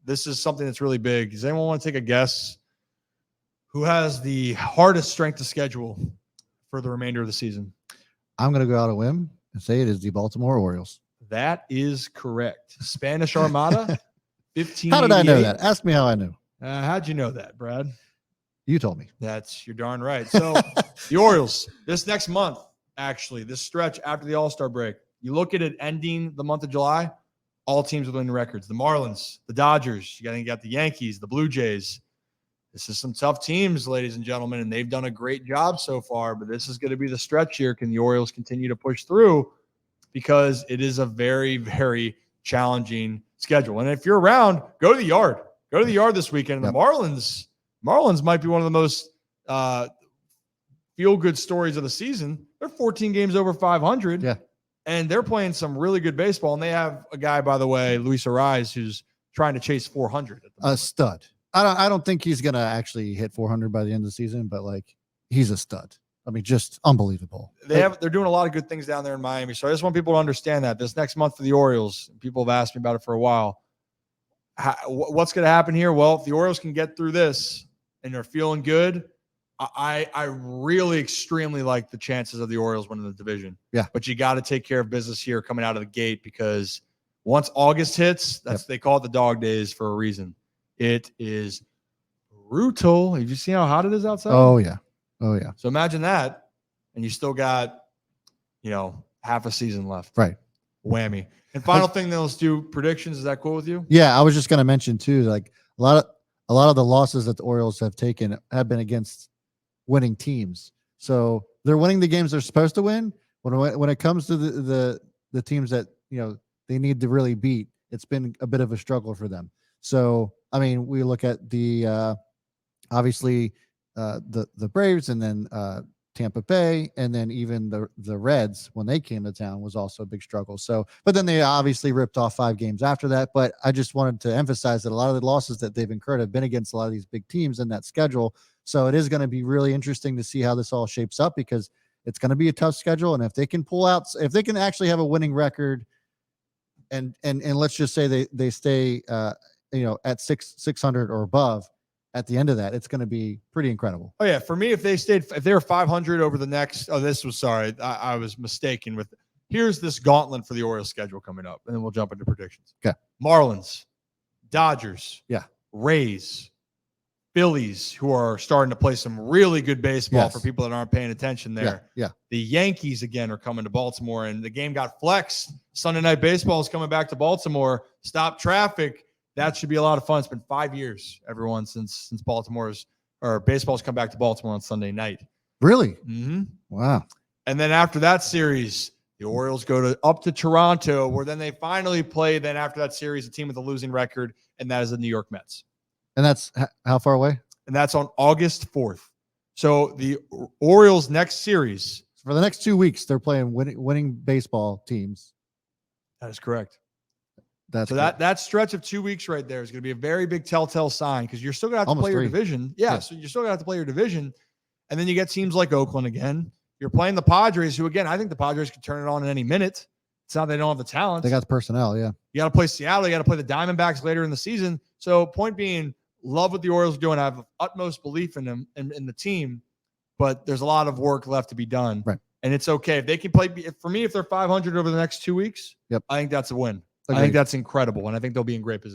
this is something that's really big. Does anyone want to take a guess who has the hardest strength of schedule for the remainder of the season? I'm going to go out on a whim and say it is the Baltimore Orioles. That is correct. Spanish Armada, 15. How did I know that? Ask me how I knew. How'd you know that, Brad? You told me. You're darn right. So the Orioles, this next month, actually, this stretch after the All-Star break, you look at it ending the month of July, all teams with winning records. The Marlins, the Dodgers, you got the Yankees, the Blue Jays. This is some tough teams, ladies and gentlemen, and they've done a great job so far, but this is going to be the stretch here. Can the Orioles continue to push through? Because it is a very, very challenging schedule. And if you're around, go to the yard. Go to the yard this weekend. Yep. The Marlins might be one of the most feel-good stories of the season. They're 14 games over 500. Yeah. And they're playing some really good baseball. And they have a guy, by the way, Luis Ariz, who's trying to chase 400. A stud. I don't think he's going to actually hit 400 by the end of the season, but he's a stud. I mean, just unbelievable. They're doing a lot of good things down there in Miami. So I just want people to understand that this next month for the Orioles, people have asked me about it for a while. What's going to happen here? Well, if the Orioles can get through this and they're feeling good, I really extremely like the chances of the Orioles winning the division. Yeah. But you got to take care of business here coming out of the gate, because once August hits, they call it the dog days for a reason. It is brutal. Have you seen how hot it is outside? Oh, yeah. So imagine that, and you still got, half a season left. Right. Whammy. And final thing, then let's do predictions. Is that cool with you? Yeah, I was just going to mention too, a lot of the losses that the Orioles have taken have been against winning teams. So they're winning the games they're supposed to win. When it comes to the teams that they need to really beat, it's been a bit of a struggle for them. So I mean, we look at the obviously the Braves, and then Tampa Bay, and then even the Reds, when they came to town, was also a big struggle. So, but then they obviously ripped off 5 games after that. But I just wanted to emphasize that a lot of the losses that they've incurred have been against a lot of these big teams in that schedule. So it is going to be really interesting to see how this all shapes up, because it's going to be a tough schedule. And if they can if they can actually have a winning record, and let's just say they stay at 600 or above at the end of that, it's going to be pretty incredible. Oh yeah. For me, if they were 500 over the next, I was mistaken with, here's this gauntlet for the Orioles schedule coming up, and then we'll jump into predictions. Okay. Marlins, Dodgers, yeah, Rays, Phillies, who are starting to play some really good baseball for people that aren't paying attention there. Yeah. The Yankees, again, are coming to Baltimore, and the game got flexed. Sunday Night Baseball is coming back to Baltimore. Stop traffic. That should be a lot of fun. It's been 5 years, everyone, since baseball's come back to Baltimore on Sunday night. Really? Mm-hmm. Wow. And then after that series, the Orioles go up to Toronto, where then they finally play. Then after that series, a team with a losing record, and that is the New York Mets. And that's how far away? And that's on August 4th. So the Orioles' next series, for the next 2 weeks, they're playing winning baseball teams. That is correct. So that stretch of 2 weeks right there is going to be a very big telltale sign, because you're still going to have to play your division. Yeah, so you're still going to have to play your division. And then you get teams like Oakland again. You're playing the Padres, who, again, I think the Padres can turn it on in any minute. It's not they don't have the talent. They got the personnel, yeah. You got to play Seattle. You got to play the Diamondbacks later in the season. So point being, love what the Orioles are doing. I have utmost belief in them and in the team, but there's a lot of work left to be done. Right. And it's okay. If they can play, for me, if they're 500 over the next 2 weeks, yep, I think that's a win. Agreed. I think that's incredible, and I think they'll be in great position.